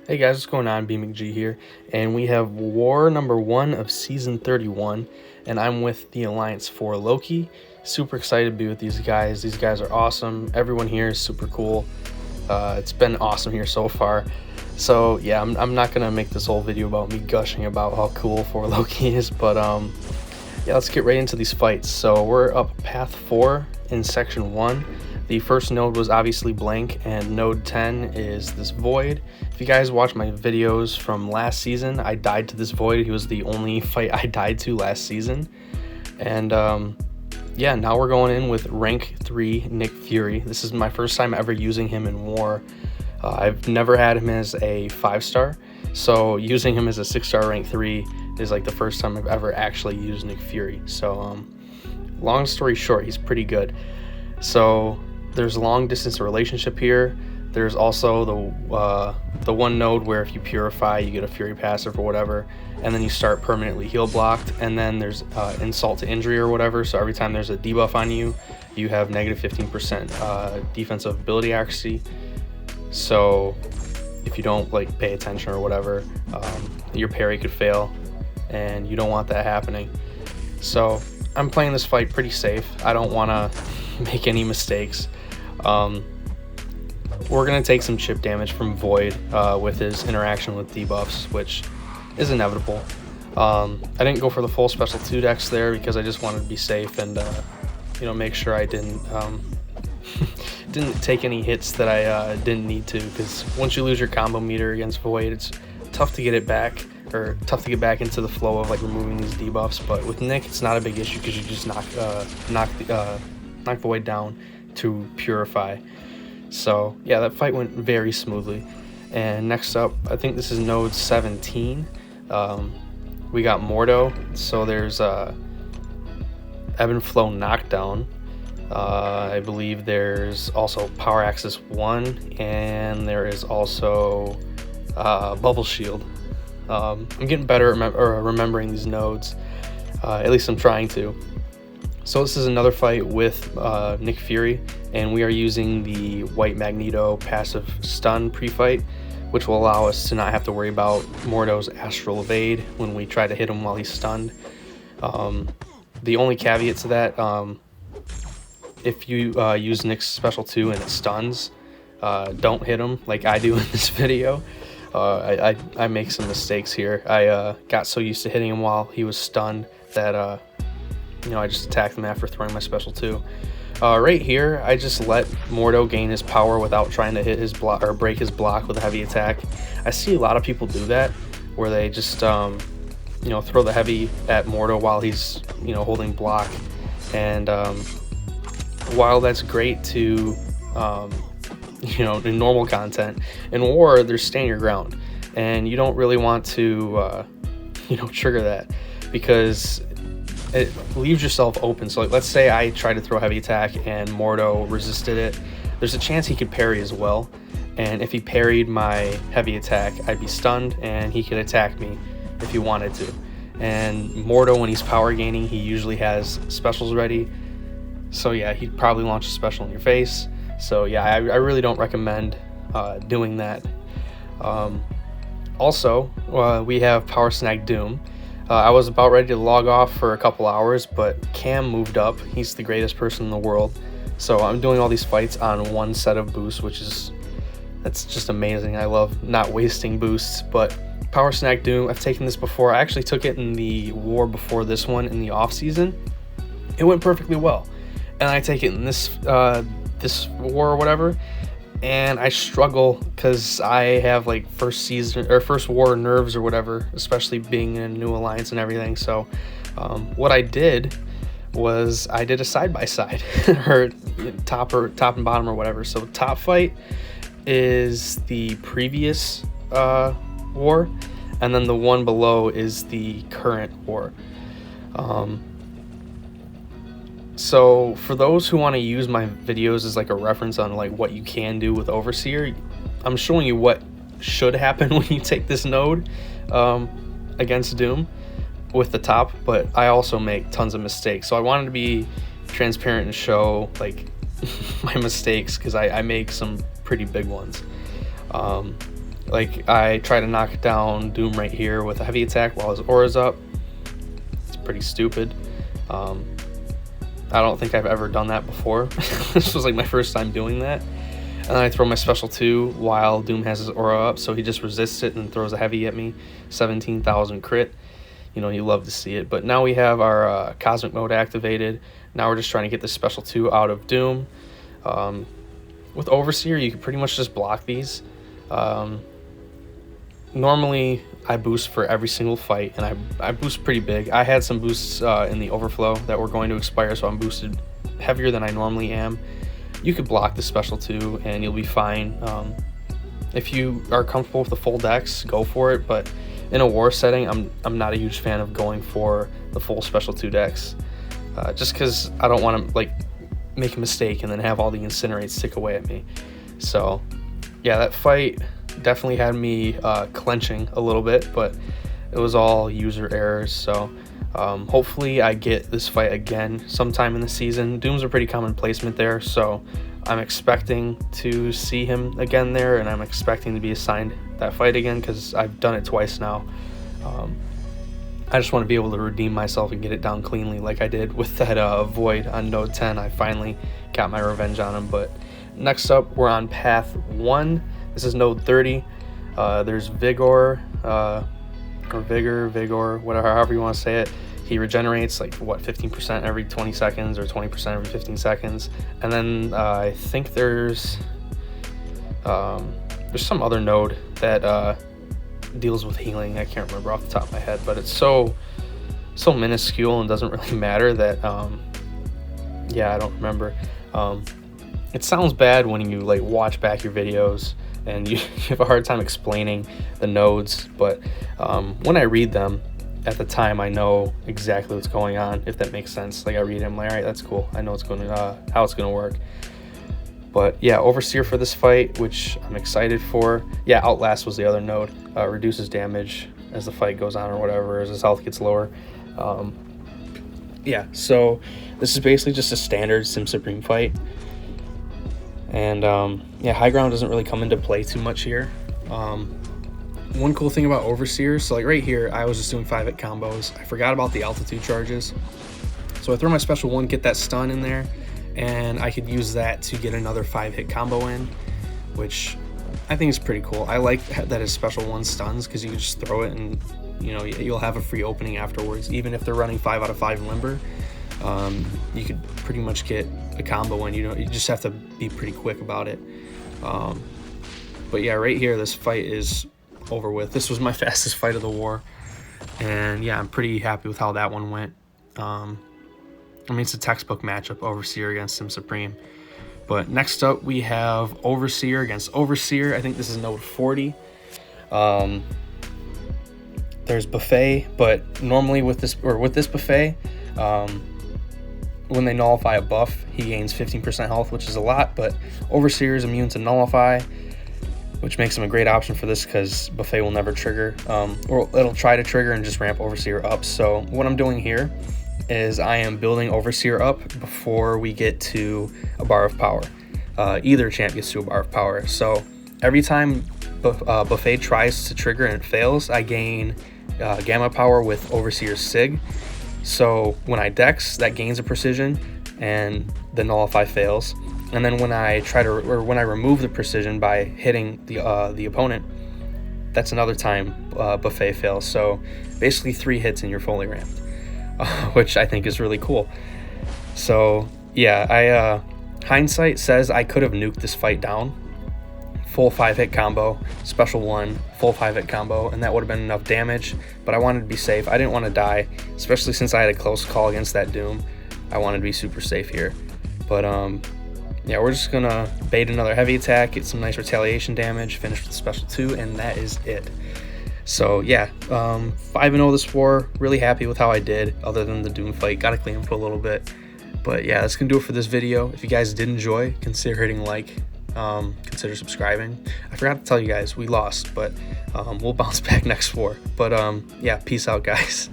Hey guys, what's going on? BMcG here, and we have war number 1 of season 31, and I'm with the Alliance for Loki. Super excited to be with these guys. These guys are awesome. Everyone here is super cool. It's been awesome here so far. So yeah, I'm not gonna make this whole video about me gushing about how cool for Loki is, but yeah, let's get right into these fights. So we're up path 4 in section 1. The first node was obviously blank, and node 10 is this void. If you guys watch my videos from last season, I died to this void. He was the only fight I died to last season. And yeah, now we're going in with rank 3 Nick Fury. This is my first time ever using him in war. I've never had him as a 5-star, so using him as a 6-star rank 3 is like the first time I've ever actually used Nick Fury. So long story short, he's pretty good. So there's a long distance relationship here. There's also the one node where if you purify, you get a Fury passive or whatever, and then you start permanently heal blocked. And then there's insult to injury or whatever. So every time there's a debuff on you, you have negative 15% defensive ability accuracy. So if you don't like pay attention or whatever, your parry could fail, and you don't want that happening. So I'm playing this fight pretty safe. I don't want to make any mistakes. We're going to take some chip damage from Void with his interaction with debuffs, which is inevitable. I didn't go for the full special 2 decks there because I just wanted to be safe and make sure I didn't take any hits that I didn't need to, because once you lose your combo meter against Void, it's tough to get it back, or tough to get back into the flow of like removing these debuffs. But with Nick, it's not a big issue because you just knock Void down to purify. So yeah, that fight went very smoothly. And next up, I think this is node 17. We got Mordo. So there's Ebb and Flow Knockdown. I believe there's also Power Axis 1, and there is also Bubble Shield. I'm getting better at remembering these nodes. At least I'm trying to. So this is another fight with Nick Fury, and we are using the White Magneto passive stun pre-fight, which will allow us to not have to worry about Mordo's Astral Evade when we try to hit him while he's stunned. The only caveat to that, if you use Nick's special 2 and it stuns, don't hit him like I do in this video. I make some mistakes here. I got so used to hitting him while he was stunned that I just attacked him after throwing my special 2. Right here, I just let Mordo gain his power without trying to hit his block or break his block with a heavy attack. I see a lot of people do that, where they just throw the heavy at Mordo while he's holding block. And while that's great to in normal content, in war there's stand your ground, and you don't really want to trigger that, because it leaves yourself open. So like, let's say I tried to throw heavy attack and Mordo resisted it. There's a chance he could parry as well, and if he parried my heavy attack, I'd be stunned and he could attack me if he wanted to. And Mordo, when he's power gaining, he usually has specials ready. So yeah, he'd probably launch a special in your face. So yeah, I really don't recommend doing that. Also, we have Power Snag Doom. I was about ready to log off for a couple hours, but Cam moved up. He's the greatest person in the world. So I'm doing all these fights on one set of boosts, that's just amazing. I love not wasting boosts. But Power Snag Doom, I've taken this before. I actually took it in the war before this one in the off season. It went perfectly well. And I take it in this war or whatever, and I struggle because I have like first war nerves or whatever, especially being in a new alliance and everything. So what I did was I did a side-by-side or top and bottom or whatever. So top fight is the previous war, and then the one below is the current war. So for those who want to use my videos as like a reference on like what you can do with Overseer, I'm showing you what should happen when you take this node against Doom with the top, but I also make tons of mistakes. So I wanted to be transparent and show like my mistakes, because I make some pretty big ones. Like, I try to knock down Doom right here with a heavy attack while his aura's up. It's pretty stupid. I don't think I've ever done that before. This was like my first time doing that. And then I throw my special 2 while Doom has his aura up, so he just resists it and throws a heavy at me. 17,000 crit. You know, you love to see it. But now we have our cosmic mode activated. Now we're just trying to get this special 2 out of Doom. With Overseer, you can pretty much just block these. Normally, I boost for every single fight, and I boost pretty big. I had some boosts in the overflow that were going to expire, so I'm boosted heavier than I normally am. You could block the special 2, and you'll be fine. If you are comfortable with the full dex, go for it, but in a war setting, I'm not a huge fan of going for the full special 2 dex, just because I don't want to like make a mistake and then have all the incinerates tick away at me. So yeah, that fight definitely had me clenching a little bit, but it was all user errors. So hopefully I get this fight again sometime in the season. Doom's a pretty common placement there, so I'm expecting to see him again there, and I'm expecting to be assigned that fight again because I've done it twice now. I just want to be able to redeem myself and get it down cleanly like I did with that Void on node 10. I finally got my revenge on him. But next up, we're on path 1. This is node 30. There's Vigor, or Vigor, whatever, however you want to say it. He regenerates like, what, 15% every 20 seconds or 20% every 15 seconds. And then I think there's some other node that deals with healing. I can't remember off the top of my head, but it's so minuscule and doesn't really matter that yeah, I don't remember. It sounds bad when you like watch back your videos and you have a hard time explaining the nodes, but when I read them at the time, I know exactly what's going on, if that makes sense. Like, I read them, like, all right, that's cool, I know it's going to how it's going to work. But yeah, Overseer for this fight, which I'm excited for. Yeah, Outlast was the other node. Reduces damage as the fight goes on or whatever, as his health gets lower. Yeah, so this is basically just a standard Sim Supreme fight. And yeah, high ground doesn't really come into play too much here. One cool thing about Overseer, so like right here, I was just doing 5-hit combos. I forgot about the altitude charges. So I throw my special 1, get that stun in there, and I could use that to get another 5-hit combo in, which I think is pretty cool. I like that his special 1 stuns because you can just throw it and, you know, you'll have a free opening afterwards. Even if they're running 5 out of 5 limber, you could pretty much get a combo in. You know, you just have to be pretty quick about it. But yeah, right here, this fight is over with. This was my fastest fight of the war, and yeah, I'm pretty happy with how that one went. I mean, it's a textbook matchup, Overseer against Sim Supreme. But next up, we have Overseer against Overseer. I think this is node 40. There's Buffet, but normally with this Buffet, when they nullify a buff, he gains 15% health, which is a lot, but Overseer is immune to nullify, which makes him a great option for this because Buffet will never trigger, or it'll try to trigger and just ramp Overseer up. So what I'm doing here is I am building Overseer up before we get to a bar of power. Either champ gets to a bar of power. So every time Buffet tries to trigger and it fails, I gain gamma power with Overseer's Sig. So when I dex, that gains a precision, and the nullify fails. And then when I when I remove the precision by hitting the opponent, that's another time Buffet fails. So basically 3 hits and you're fully ramped. Which I think is really cool. So yeah, hindsight says I could have nuked this fight down. Full 5-hit combo, special 1, full 5-hit combo, and that would have been enough damage, but I wanted to be safe. I didn't want to die, especially since I had a close call against that Doom. I wanted to be super safe here. But yeah, we're just gonna bait another heavy attack, get some nice retaliation damage, finish with special 2, and that is it. So yeah, 5-0 this war. Really happy with how I did, other than the Doom fight. Gotta clean up a little bit. But yeah, that's gonna do it for this video. If you guys did enjoy, consider hitting like, consider subscribing. I forgot to tell you guys, we lost, but we'll bounce back next war. But yeah, peace out, guys.